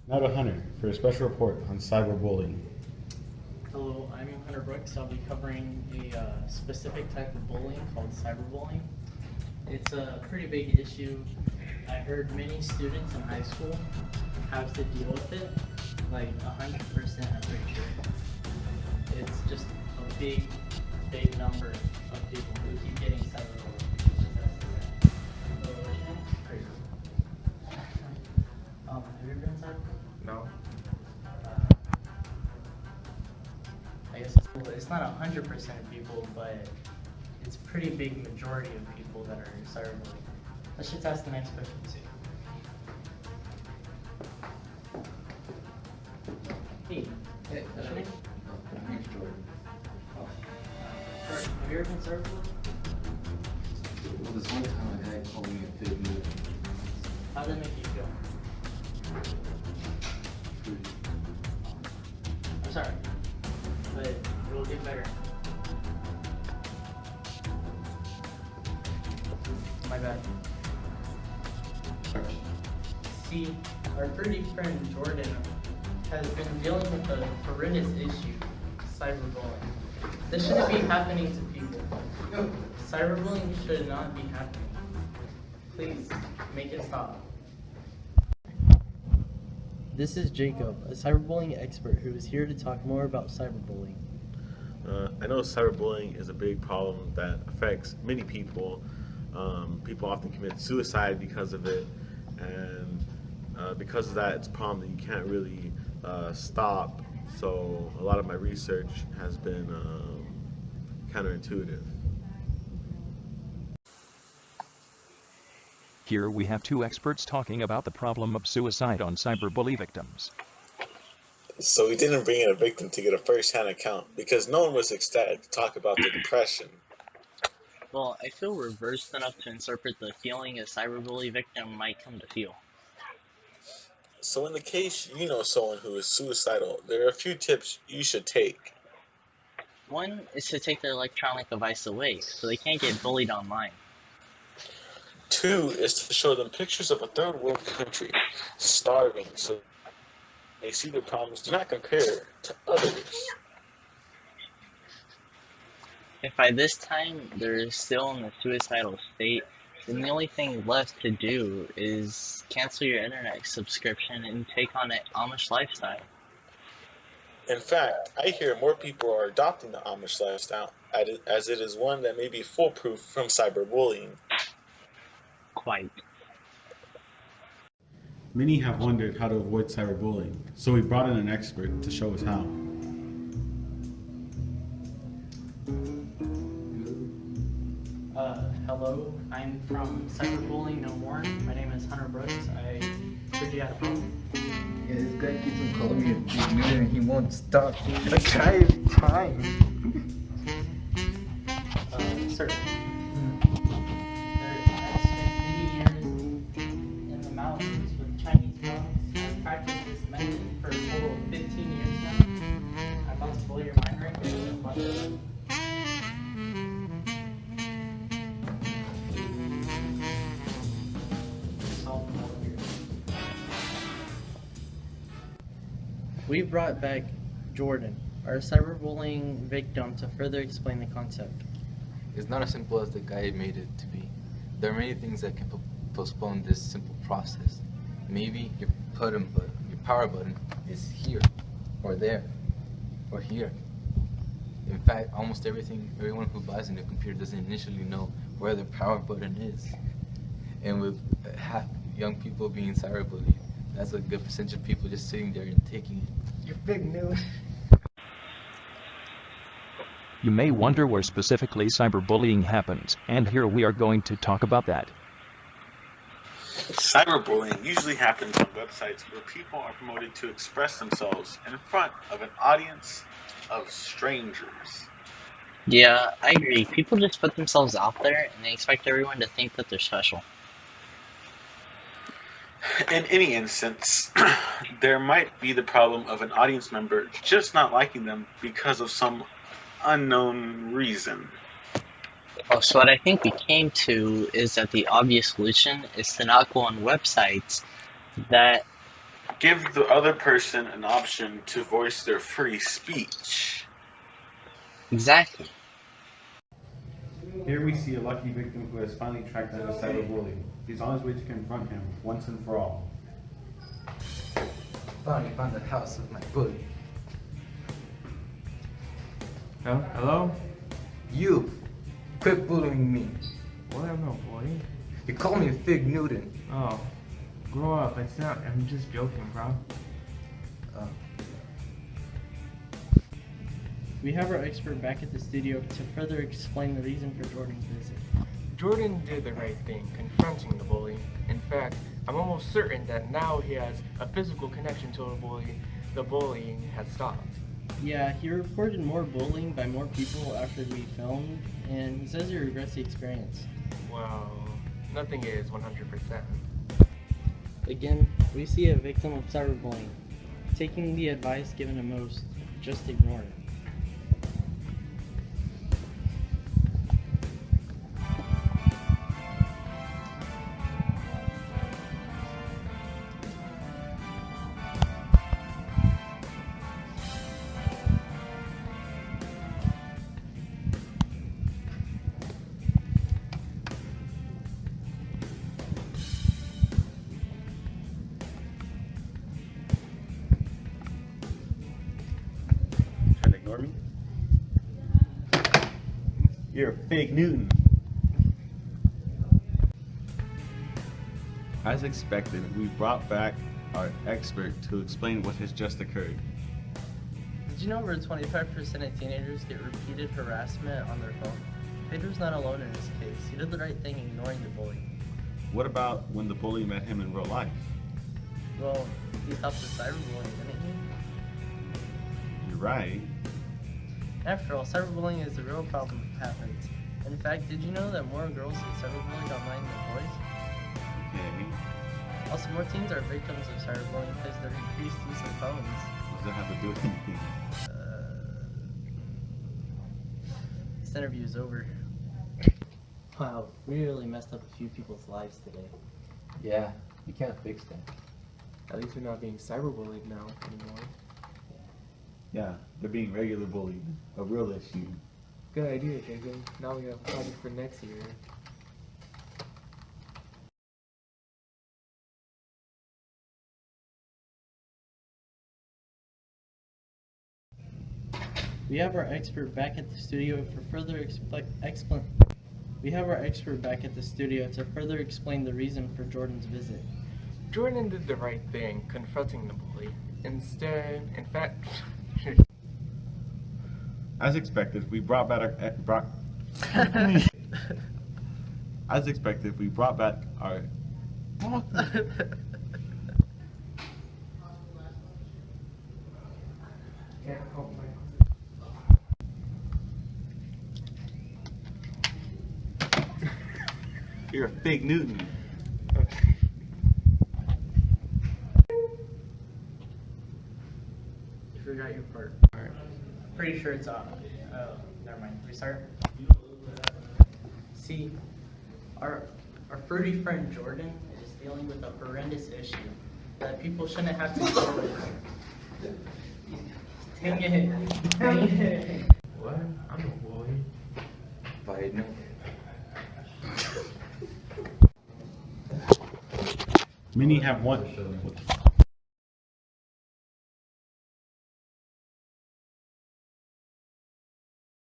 Now to Hunter for a special report on cyberbullying. Hello, I'm Hunter Brooks. I'll be covering a specific type of bullying called cyberbullying. It's a pretty big issue. I heard many students in high school have to deal with it, like 100%, I'm pretty sure. It's just a big number of people who keep getting cyberbullied. So, what's your name? Crazy. Have you ever been cyberbullied? No. I guess it's not 100% of people, but it's a pretty big majority of people that are cyberbullied. Let's just ask the next question and see. Hey, what's your name? My name's Jordan. Oh. Jordan, have you ever been cyberbullied? Well, this one time a guy called me a big nerd. How did it make you feel? I'm sorry, but it'll get better. My bad. See, our pretty friend Jordan has been dealing with a horrendous issue, cyberbullying. This shouldn't be happening to people. Cyberbullying should not be happening. Please, make it stop. This is Jacob, a cyberbullying expert who is here to talk more about cyberbullying. I know cyberbullying is a big problem that affects many people. People often commit suicide because of it, and because of that, it's a problem that you can't really stop. So a lot of my research has been counterintuitive. Here we have two experts talking about the problem of suicide on cyberbully victims. So we didn't bring in a victim to get a first-hand account because no one was ecstatic to talk about the depression. Well, I feel reversed enough to interpret the feeling a cyberbully victim might come to feel. So in the case you know someone who is suicidal, there are a few tips you should take. One is to take their electronic device away so they can't get bullied online. Two is to show them pictures of a third world country starving so they see their problems do not compare to others. If by this time they're still in a suicidal state, then the only thing left to do is cancel your internet subscription and take on an Amish lifestyle. In fact, I hear more people are adopting the Amish lifestyle as it is one that may be foolproof from cyberbullying. Quite. Many have wondered how to avoid cyberbullying, so we brought in an expert to show us how. Hello, I'm from Cyberbullying No More. My name is Hunter Brooks. I heard you had a problem. Yeah, this guy keeps on calling me a big nerd and he won't stop. I try every time. Sir. I spent many years in the mountains with Chinese monks. I've practiced this method for a total of 15 years now. I'm about to blow your mind right there. Watch it. We brought back Jordan, our cyberbullying victim, to further explain the concept. It's not as simple as the guy made it to be. There are many things that can postpone this simple process. Maybe your power button is here, or there, or here. In fact, almost everyone who buys a new computer doesn't initially know where the power button is. And with half young people being cyberbullied, that's a good percentage of people just sitting there and taking it. You're big news. You may wonder where specifically cyberbullying happens, and here we are going to talk about that. Cyberbullying usually happens on websites where people are promoted to express themselves in front of an audience of strangers. Yeah, I agree. People just put themselves out there and they expect everyone to think that they're special. In any instance, there might be the problem of an audience member just not liking them because of some unknown reason. Oh, so what I think we came to is that the obvious solution is to not go on websites that Give the other person an option to voice their free speech. Exactly. Here we see a lucky victim who has finally tracked down a cyberbully. He's on his way to confront him once and for all. Finally found the house of my bully. Hello? You! Quit bullying me. What? I'm no bully. You call me a Fig Newton. Oh. Grow up. I'm just joking, bro. We have our expert back at the studio to further explain the reason for Jordan's visit. Jordan did the right thing, confronting the bully. In fact, I'm almost certain that now he has a physical connection to the bully. The bullying has stopped. Yeah, he reported more bullying by more people after we filmed, and he says he regrets the experience. Well, nothing is 100%. Again, we see a victim of cyberbullying. Taking the advice given to most, just ignore it. Trying to ignore me? You're a fake Newton. As expected, we brought back our expert to explain what has just occurred. Did you know over 25% of teenagers get repeated harassment on their phone? Pedro's not alone in this case. He did the right thing ignoring the bully. What about when the bully met him in real life? Well, he stopped the cyberbullying, didn't he? You're right. After all, cyberbullying is a real problem that happens. In fact, did you know that more girls get cyberbullied online than boys? Okay. Also, more teens are victims of cyberbullying because of their increased use of phones. What does that have to do with anything? This interview is over. Wow, we really messed up a few people's lives today. Yeah, you can't fix that. At least we're not being cyberbullied now anymore. Yeah, they're being regular bullied. A real issue. Good idea, Jacob. Now we have a project for next year. We have our expert back at the studio for further to further explain the reason for Jordan's visit. Jordan did the right thing, confronting the bully. In fact, As expected, we brought back our As expected, we brought back our You're a fake Newton. You forgot your part. Pretty sure it's on. Oh, never mind. Restart. See, our fruity friend Jordan is dealing with a horrendous issue that people shouldn't have to deal with. Dang it. Dang it. What? I'm a bully. If I had known. Many have one. What the fuck?